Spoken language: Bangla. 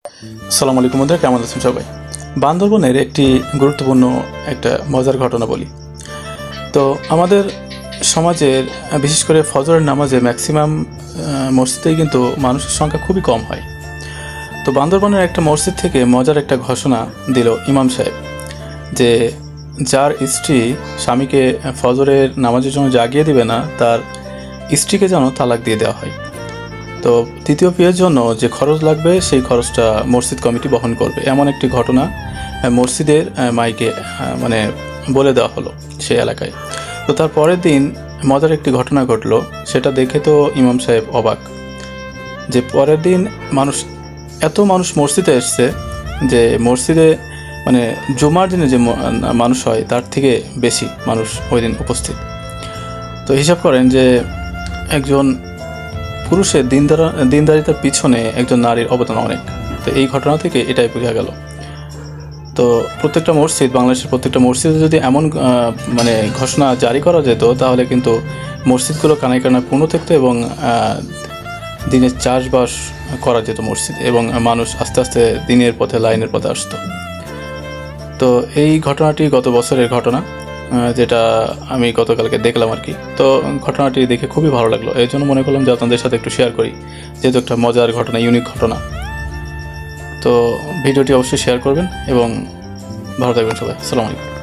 আসসালামু আলাইকুম বন্ধুরা, কেমন আছেন সবাই? বান্দরবনের একটি গুরুত্বপূর্ণ একটা মজার ঘটনা বলি। তো আমাদের সমাজের বিশেষ করে ফজরের নামাজে ম্যাক্সিমাম মসজিদেই কিন্তু মানুষের সংখ্যা খুবই কম হয়। তো বান্দরবনের একটা মসজিদ থেকে মজার একটা ঘোষণা দিল ইমাম সাহেব যে যার স্ত্রী স্বামীকে ফজরের নামাজের জন্য জাগিয়ে দিবে না, তার স্ত্রীকে যেন তালাক দিয়ে দেওয়া হয়। তো তৃতীয় বিয়ের জন্য যে খরচ লাগবে সেই খরচটা মসজিদ কমিটি বহন করবে, এমন একটি ঘটনা মসজিদের মাইকে মানে বলে দেওয়া হলো সেই এলাকায়। তো তার পরের দিন মজার একটি ঘটনা ঘটলো, সেটা দেখে তো ইমাম সাহেব অবাক যে পরের দিন এত মানুষ মসজিদে এসছে যে মসজিদে মানে জুমার দিনে যে মানুষ হয় তার থেকে বেশি মানুষ ওই দিন উপস্থিত। তো হিসাব করেন যে একজন পুরুষের দিনদারিতার পিছনে একজন নারীর অবদান অনেক। তো এই ঘটনা থেকে এটাই বোঝা গেল। তো প্রত্যেকটা মসজিদ, বাংলাদেশের প্রত্যেকটা মসজিদে যদি এমন মানে ঘোষণা জারি করা যেত, তাহলে কিন্তু মসজিদগুলো কানায় কানায় পূর্ণ থাকতো এবং দিনের চাষবাস করা যেত মসজিদে, এবং মানুষ আস্তে আস্তে দিনের পথে, লাইনের পথে আসতো। তো এই ঘটনাটি গত বছরের ঘটনা, যেটা আমি গতকালকে দেখলাম আর কি। তো ঘটনাটি দেখে খুবই ভালো লাগলো, এই জন্য মনে করলাম যে আপনাদের সাথে একটু শেয়ার করি, যেহেতু একটা মজার ঘটনা, ইউনিক ঘটনা। তো ভিডিওটি অবশ্যই শেয়ার করবেন এবং ভালো থাকবেন সবাই। আসসালামু আলাইকুম।